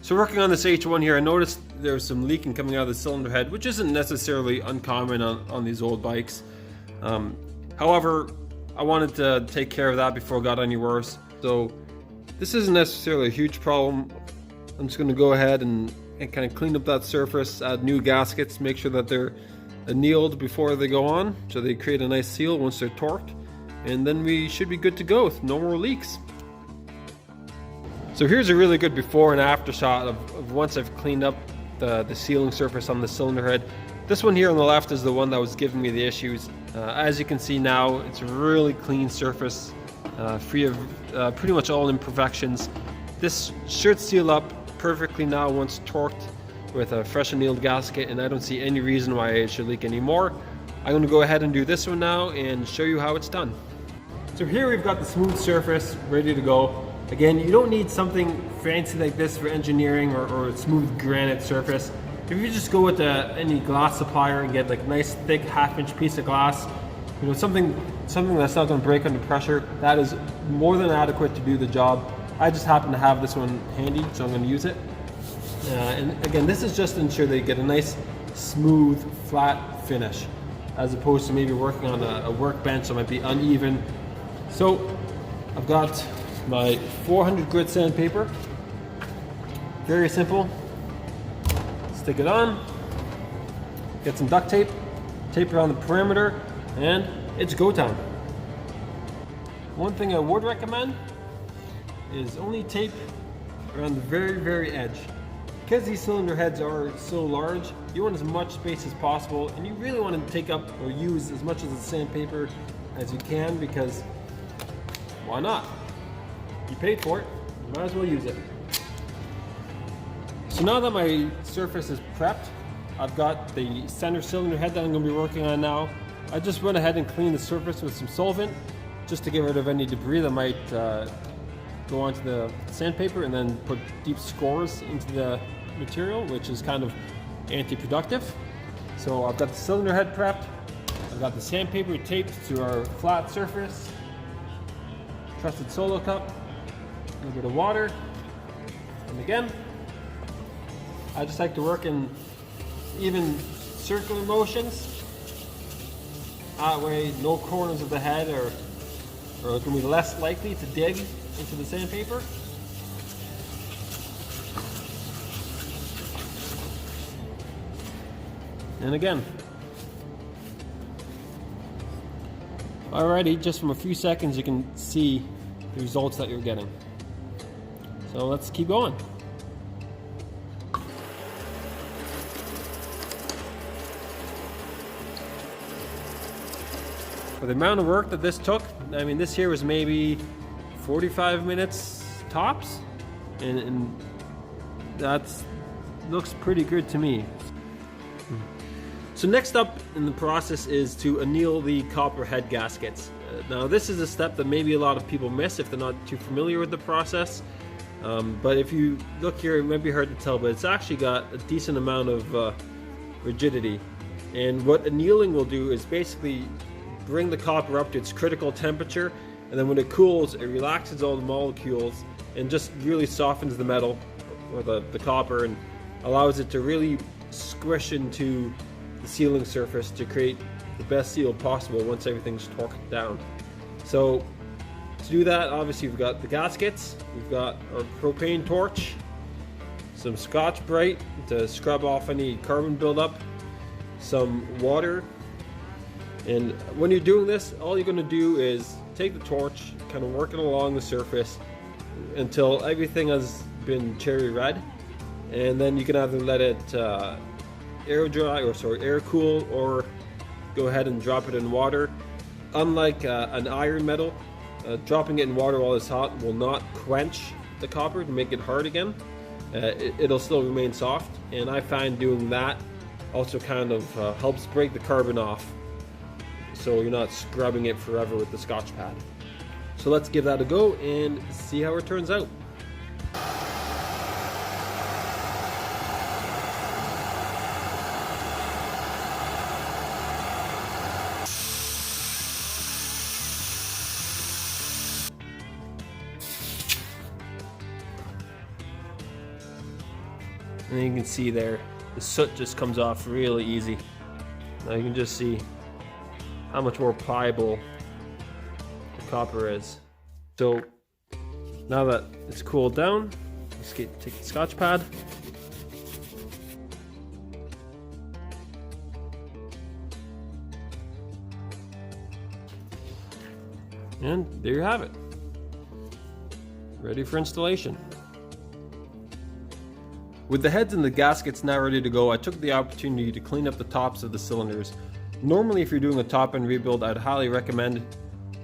So working on this H1 here, I noticed there's some leaking coming out of the cylinder head, which isn't necessarily uncommon on these old bikes. However, I wanted to take care of that before it got any worse. So this isn't necessarily a huge problem. I'm just going to go ahead and kind of clean up that surface, add new gaskets, make sure that they're annealed before they go on, so they create a nice seal once they're torqued, and then we should be good to go with no more leaks. So here's a really good before and after shot of once I've cleaned up the sealing surface on the cylinder head. This one here on the left is the one that was giving me the issues. As you can see now, it's a really clean surface, free of pretty much all imperfections. This should seal up perfectly now once torqued with a fresh annealed gasket, and I don't see any reason why it should leak anymore. I'm going to go ahead and do this one now and show you how it's done. So here we've got the smooth surface ready to go. Again, you don't need something fancy like this for engineering or a smooth granite surface. If you just go with any glass supplier and get like a nice thick half-inch piece of glass, you know, something that's not going to break under pressure, that is more than adequate to do the job. I just happen to have this one handy, so I'm going to use it. And again, this is just to ensure that you get a nice, smooth, flat finish, as opposed to maybe working on a workbench that might be uneven. So I've got my 400 grit sandpaper. Very simple. Stick it on, get some duct tape, tape around the perimeter, and it's go time. One thing I would recommend is only tape around the very, very edge. Because these cylinder heads are so large, you want as much space as possible, and you really want to take up or use as much of the sandpaper as you can, because why not? You paid for it, you might as well use it. So now that my surface is prepped, I've got the center cylinder head that I'm going to be working on now. I just went ahead and cleaned the surface with some solvent just to get rid of any debris that might go onto the sandpaper, and then put deep scores into the material, which is kind of anti-productive. So I've got the cylinder head prepped, I've got the sandpaper taped to our flat surface, trusted solo cup, a little bit of water, and again, I just like to work in even circular motions. That way no corners of the head are going to be less likely to dig into the sandpaper. And again. Alrighty, just from a few seconds you can see the results that you're getting. So let's keep going. For the amount of work that this took, I mean, this here was maybe 45 minutes tops, and that looks pretty good to me. So next up in the process is to anneal the copper head gaskets. Now this is a step that maybe a lot of people miss if they're not too familiar with the process. But if you look here, it might be hard to tell, but it's actually got a decent amount of rigidity. And what annealing will do is basically bring the copper up to its critical temperature, and then when it cools, it relaxes all the molecules and just really softens the metal or the copper, and allows it to really squish into the sealing surface to create the best seal possible once everything's torqued down. So to do that, obviously we've got the gaskets, we've got our propane torch, some Scotch-Brite to scrub off any carbon buildup, some water. And when you're doing this, all you're going to do is take the torch, kind of work it along the surface until everything has been cherry red, and then you can either let it air cool, or go ahead and drop it in water. Unlike an iron metal, dropping it in water while it's hot will not quench the copper to make it hard again. It'll still remain soft, and I find doing that also kind of helps break the carbon off, so you're not scrubbing it forever with the Scotch pad. So let's give that a go and see how it turns out. And then you can see there, the soot just comes off really easy. Now you can just see how much more pliable the copper is. So now that it's cooled down, let's take the Scotch pad. And there you have it. Ready for installation. With the heads and the gaskets now ready to go, I took the opportunity to clean up the tops of the cylinders. Normally if you're doing a top end rebuild, I'd highly recommend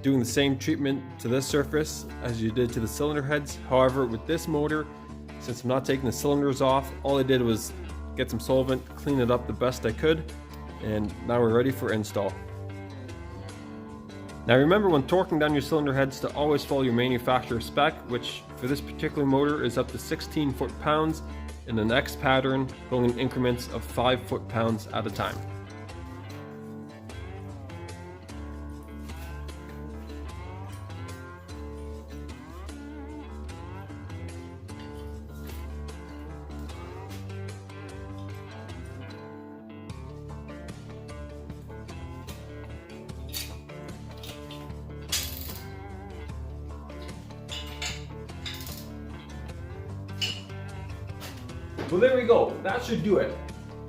doing the same treatment to this surface as you did to the cylinder heads. However, with this motor, since I'm not taking the cylinders off, all I did was get some solvent, clean it up the best I could, and now we're ready for install. Now remember, when torquing down your cylinder heads, to always follow your manufacturer spec, which for this particular motor is up to 16 foot-pounds in an X pattern, going in increments of 5 foot-pounds at a time. Well, there we go. That should do it.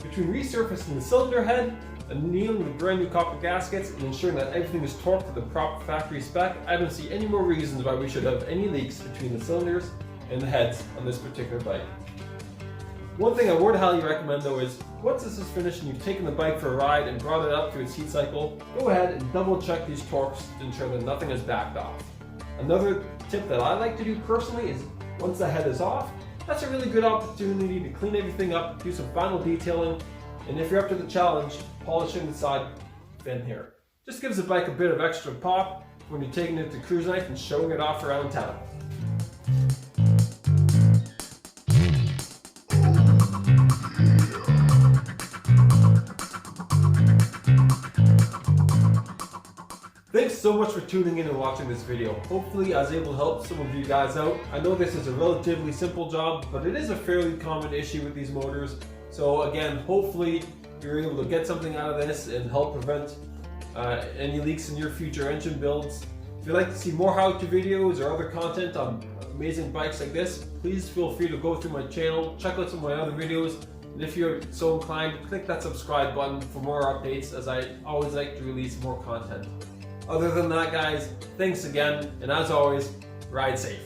Between resurfacing the cylinder head, annealing the brand new copper gaskets, and ensuring that everything is torqued to the proper factory spec, I don't see any more reasons why we should have any leaks between the cylinders and the heads on this particular bike. One thing I would highly recommend though is, once this is finished and you've taken the bike for a ride and brought it up to its heat cycle, go ahead and double check these torques to ensure that nothing is backed off. Another tip that I like to do personally is, once the head is off, that's a really good opportunity to clean everything up, do some final detailing, and if you're up to the challenge, polishing the side fin here. Just gives the bike a bit of extra pop when you're taking it to cruise night and showing it off around town. Thanks so much for tuning in and watching this video. Hopefully I was able to help some of you guys out. I know this is a relatively simple job, but it is a fairly common issue with these motors. So again, hopefully you're able to get something out of this and help prevent any leaks in your future engine builds. If you'd like to see more how-to videos or other content on amazing bikes like this, please feel free to go through my channel, check out some of my other videos, and if you're so inclined, click that subscribe button for more updates, as I always like to release more content. Other than that, guys, thanks again, and as always, ride safe.